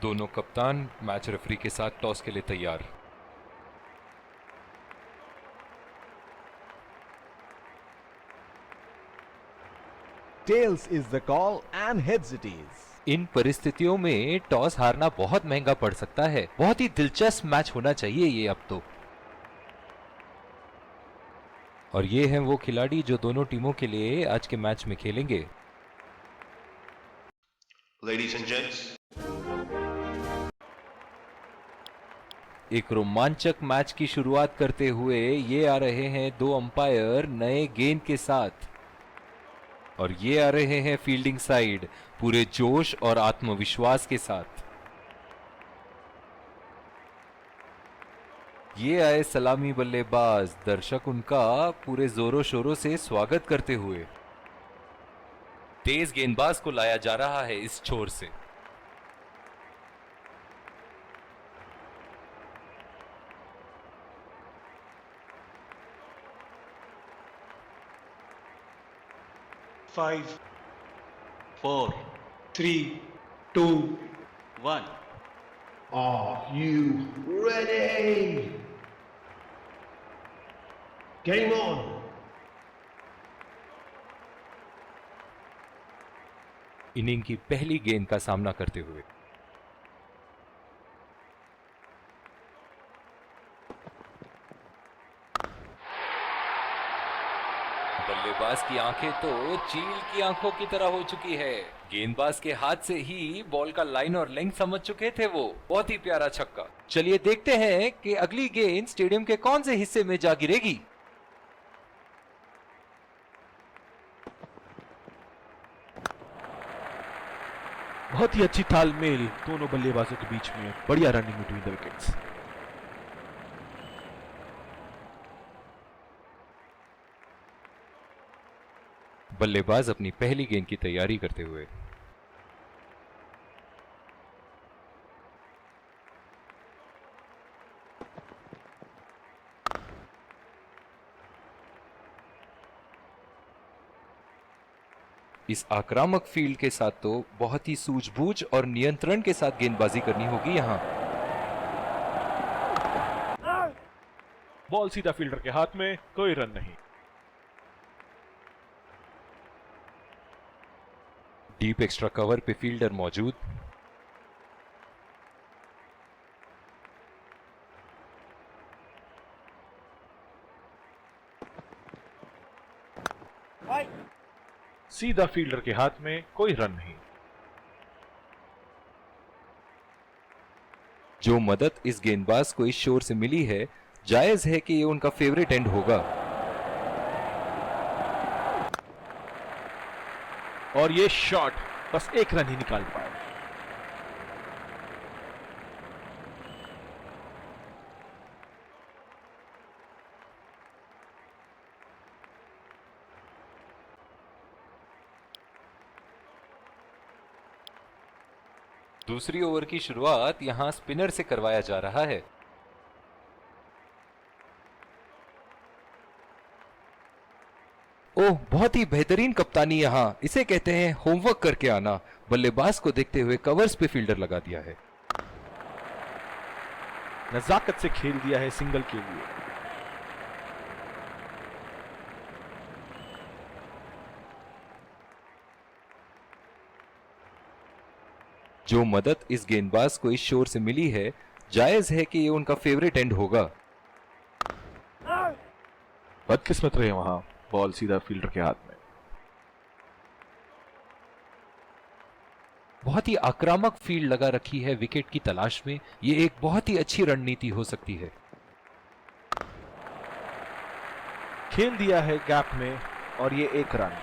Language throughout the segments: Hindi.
दोनों कप्तान मैच रेफरी के साथ टॉस के लिए तैयार। Tails is the call and heads it is. इन परिस्थितियों में टॉस हारना बहुत महंगा पड़ सकता है। बहुत ही दिलचस्प मैच होना चाहिए ये अब तो। और ये हैं वो खिलाड़ी जो दोनों टीमों के लिए आज के मैच में खेलेंगे। Ladies and gents, एक रोमांचक मैच की शुरुआत करते हुए ये आ रहे हैं दो अंपायर नए गेंद के साथ, और ये आ रहे हैं फील्डिंग साइड पूरे जोश और आत्मविश्वास के साथ। ये आए सलामी बल्लेबाज, दर्शक उनका पूरे जोरों शोरों से स्वागत करते हुए। तेज गेंदबाज को लाया जा रहा है इस छोर से। Five, 4, 3, 2, 1. are you ready? Game on! Inning की पहली गेंद का सामना करते हुए बल्लेबाज की आंखें तो चील की आंखों की तरह हो चुकी है। गेंदबाज के हाथ से ही बॉल का लाइन और लेंथ समझ चुके थे वो। बहुत ही प्यारा छक्का। चलिए देखते हैं कि अगली गेंद स्टेडियम के कौन से हिस्से में जा गिरेगी। बहुत ही अच्छी तालमेल दोनों बल्लेबाजों के बीच में, बढ़िया रनिंग बिटवीन द विकेट्स। बल्लेबाज अपनी पहली गेंद की तैयारी करते हुए इस आक्रामक फील्ड के साथ तो बहुत ही सूझबूझ और नियंत्रण के साथ गेंदबाजी करनी होगी यहां। बॉल सीधा फील्डर के हाथ में, कोई रन नहीं। डीप एक्स्ट्रा कवर पे फील्डर मौजूद। सीधा फील्डर के हाथ में, कोई रन नहीं। जो मदद इस गेंदबाज को इस शोर से मिली है, जायज है कि ये उनका फेवरेट एंड होगा। और ये शॉट बस एक रन ही निकाल पाए। दूसरी ओवर की शुरुआत यहां स्पिनर से करवाया जा रहा है। ओह, बहुत ही बेहतरीन कप्तानी यहां। इसे कहते हैं होमवर्क करके आना। बल्लेबाज को देखते हुए कवर्स पे फील्डर लगा दिया है। नजाकत से खेल दिया है सिंगल के लिए। जो मदद इस गेंदबाज को इस शोर से मिली है, जायज है कि ये उनका फेवरेट एंड होगा। बदकिस्मत रहे वहां, बॉल सीधा फील्डर के हाथ में। बहुत ही आक्रामक फील्ड लगा रखी है विकेट की तलाश में। ये एक बहुत ही अच्छी रणनीति हो सकती है। खेल दिया है गैप में, और ये एक रन।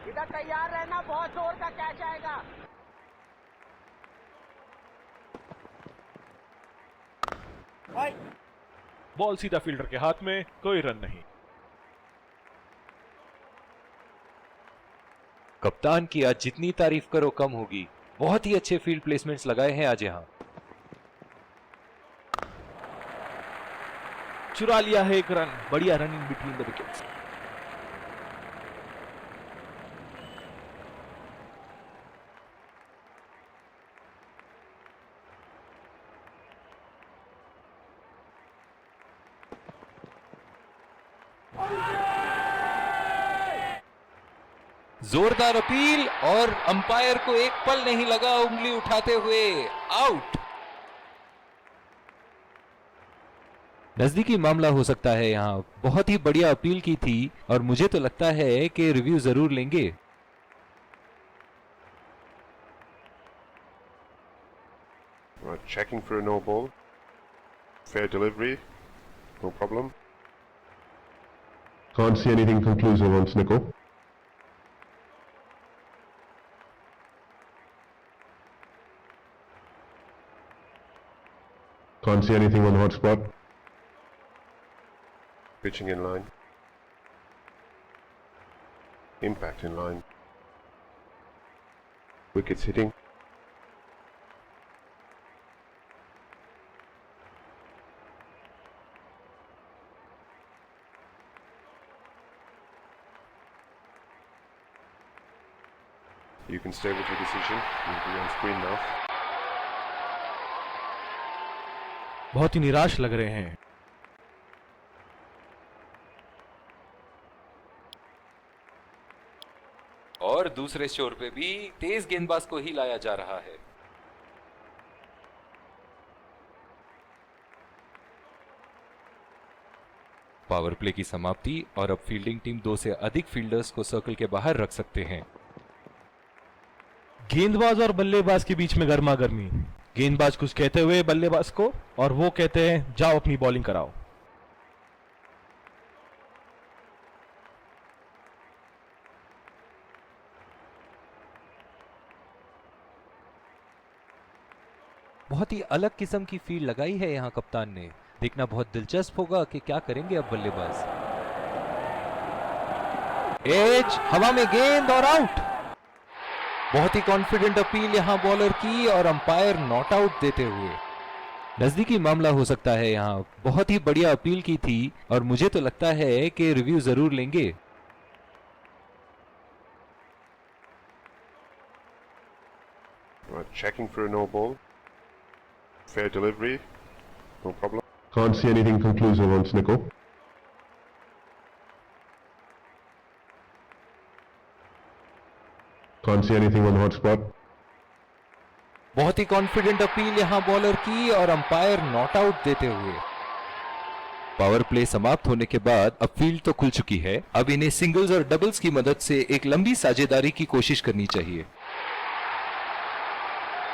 इधर तैयार रहना, बहुत जोर का कैच आएगा। बॉल सीधा फील्डर के हाथ में, कोई रन नहीं। कप्तान की आज जितनी तारीफ करो कम होगी। बहुत ही अच्छे फील्ड प्लेसमेंट्स लगाए हैं आज यहां। चुरा लिया है एक रन। बढ़िया रनिंग बिटवीन द विकेट्स। जोरदार अपील और अंपायर को एक पल नहीं लगा उंगली उठाते हुए आउट। नजदीकी मामला हो सकता है यहाँ। बहुत ही बढ़िया अपील की थी और मुझे तो लगता है कि रिव्यू जरूर लेंगे। Checking for a no ball. Fair delivery. No problem. Can't see anything conclusive on Snickle. Can't see anything on hotspot. Pitching in line. Impact in line. Wickets hitting. You can stay with your decision. You'll be on screen now. बहुत ही निराश लग रहे हैं। और दूसरे शोर पे भी तेज गेंदबाज को ही लाया जा रहा है। पावर प्ले की समाप्ति और अब फील्डिंग टीम 2 से अधिक फील्डर्स को सर्कल के बाहर रख सकते हैं। गेंदबाज और बल्लेबाज के बीच में गर्मा गर्मी। गेंदबाज कुछ कहते हुए बल्लेबाज को, और वो कहते हैं जाओ अपनी बॉलिंग कराओ। बहुत ही अलग किस्म की फील्ड लगाई है यहां कप्तान ने। देखना बहुत दिलचस्प होगा कि क्या करेंगे अब बल्लेबाज। एज, हवा में गेंद और आउट। बहुत ही कॉन्फिडेंट अपील यहां बॉलर की और अंपायर नॉट आउट देते हुए। नजदीकी मामला हो सकता है यहां। बहुत ही बढ़िया अपील की थी और मुझे तो लगता है कि रिव्यू जरूर लेंगे। Checking for a no ball. Fair delivery. No problem. Can't see anything conclusive on Snickle. Can't see anything on hotspot. बहुत ही कॉन्फिडेंट अपील यहां बॉलर की और अंपायर नॉट आउट देते हुए। पावर प्ले समाप्त होने के बाद अब फील्ड तो खुल चुकी है। अब इन्हें सिंगल्स और डबल्स की मदद से एक लंबी साझेदारी की कोशिश करनी चाहिए।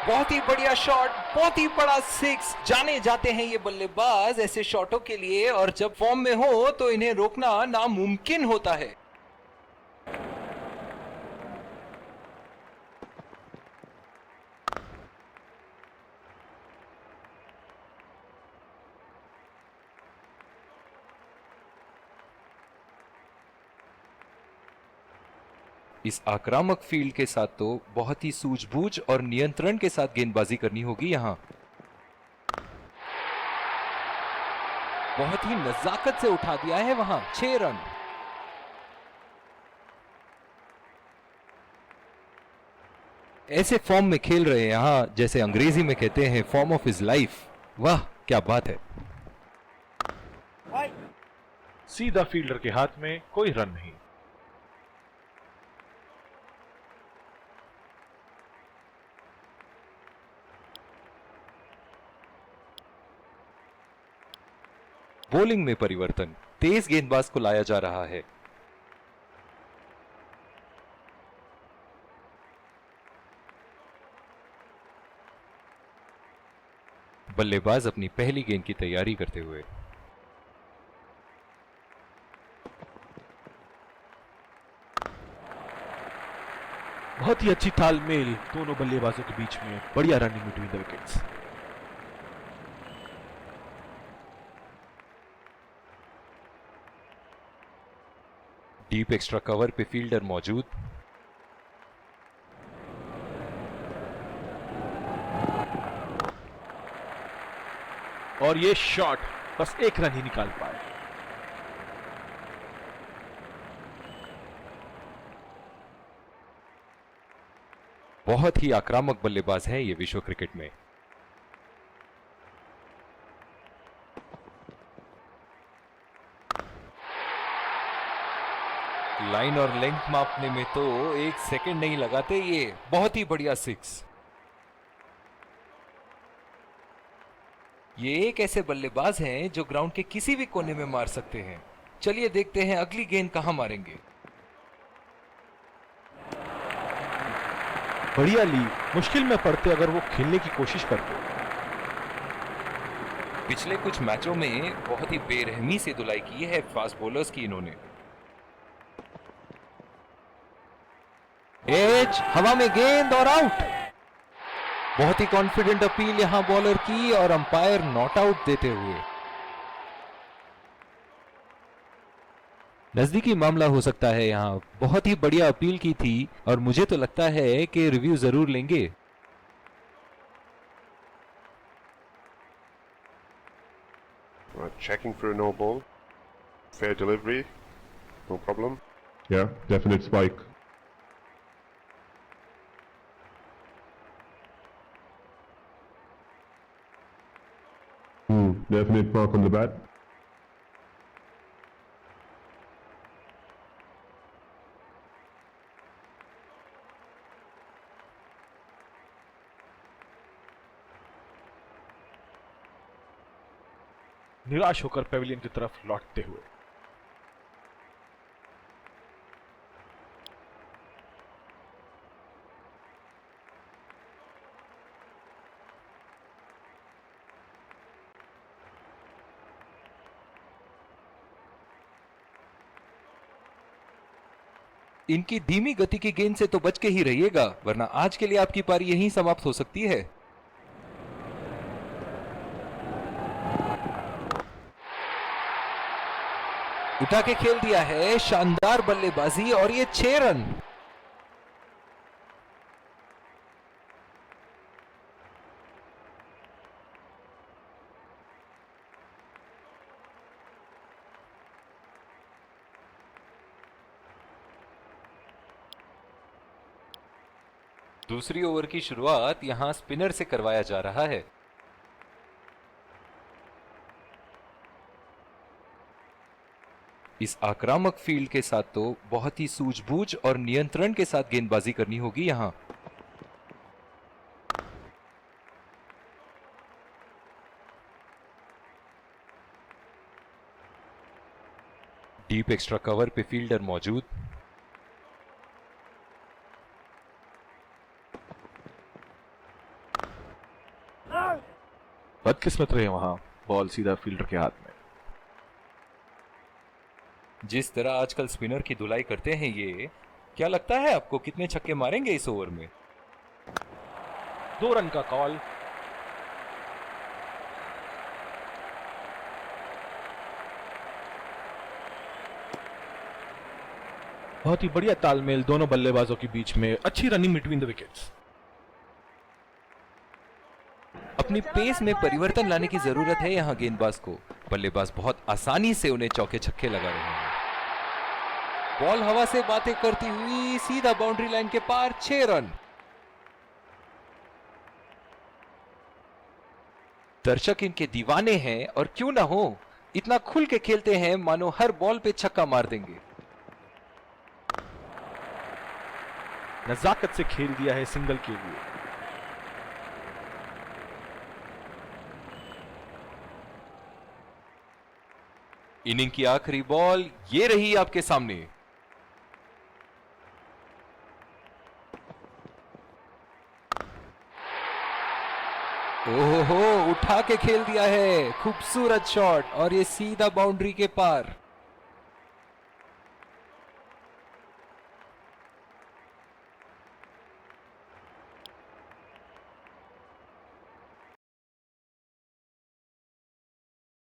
बहुत ही बढ़िया शॉट, बहुत ही बड़ा सिक्स। जाने जाते हैं ये बल्लेबाज ऐसे शॉटों के लिए, और जब फॉर्म में हो तो इन्हें रोकना नामुमकिन होता है। इस आक्रामक फील्ड के साथ तो बहुत ही सूझबूझ और नियंत्रण के साथ गेंदबाजी करनी होगी यहां। बहुत ही नजाकत से उठा दिया है वहां। 6 रन। ऐसे फॉर्म में खेल रहे हैं यहां, जैसे अंग्रेजी में कहते हैं फॉर्म ऑफ हिज लाइफ। वाह क्या बात है। सीधा फील्डर के हाथ में, कोई रन नहीं। बॉलिंग में परिवर्तन। तेज गेंदबाज को लाया जा रहा है। बल्लेबाज अपनी पहली गेंद की तैयारी करते हुए। बहुत ही अच्छी तालमेल दोनों बल्लेबाजों के बीच में। बढ़िया running between the wickets. Deep extra cover पे फील्डर मौजूद। और ये शॉट बस एक रन ही निकाल पाए। बहुत ही आक्रामक बल्लेबाज है ये विश्व क्रिकेट में। लाइन और लेंथ मापने में तो एक सेकंड नहीं लगाते ये। बहुत ही बढ़िया सिक्स। ये एक ऐसे बल्लेबाज हैं जो ग्राउंड के किसी भी कोने में मार सकते हैं। चलिए देखते हैं अगली गेंद कहां मारेंगे। बढ़िया ली, मुश्किल में पड़ते अगर वो खेलने की कोशिश करते। पिछले कुछ मैचों में बहुत ही बेरहमी से धुलाई की है फास्ट बॉलर्स की इन्होंने। एज, हवा में गेंद और आउट। बहुत ही कॉन्फिडेंट अपील यहां बॉलर की और अंपायर नॉट आउट देते हुए। नजदीकी मामला हो सकता है यहां। बहुत ही बढ़िया अपील की थी और मुझे तो लगता है कि रिव्यू जरूर लेंगे। Checking for a no ball. Fair delivery. No problem. Yeah, definite spike. Definite mark on the bat. निराश होकर पेविलियन की तरफ लौटते हुए। इनकी धीमी गति की गेंद से तो बच के ही रहिएगा, वरना आज के लिए आपकी पारी यहीं समाप्त हो सकती है। उठा के खेल दिया है, शानदार बल्लेबाजी और ये 6 रन। दूसरी ओवर की शुरुआत यहां स्पिनर से करवाया जा रहा है। इस आक्रामक फील्ड के साथ तो बहुत ही सूझबूझ और नियंत्रण के साथ गेंदबाजी करनी होगी यहां। डीप एक्स्ट्रा कवर पे फील्डर मौजूद। बदकिस्मत रहे वहां, बॉल सीधा फील्डर के हाथ में। जिस तरह आजकल स्पिनर की धुलाई करते हैं ये, क्या लगता है आपको कितने छक्के मारेंगे इस ओवर में? 2 रन का कॉल। बहुत ही बढ़िया तालमेल दोनों बल्लेबाजों के बीच में। अच्छी रनिंग बिटवीन द विकेट्स। अपनी पेस में परिवर्तन लाने की जरूरत है यहां गेंदबाज को। बल्लेबाज बहुत आसानी से उन्हें चौके छक्के लगा रहे हैं। बॉल हवा से बातें करती हुई सीधा बाउंड्री लाइन के पार, 6 रन। दर्शक इनके दीवाने हैं और क्यों ना हो, इतना खुल के खेलते हैं मानो हर बॉल पे छक्का मार देंगे। नजाकत से खेल दिया है सिंगल के लिए। इनिंग की आखिरी बॉल ये रही आपके सामने। ओहो, उठा के खेल दिया है। खूबसूरत शॉट और ये सीधा बाउंड्री के पार।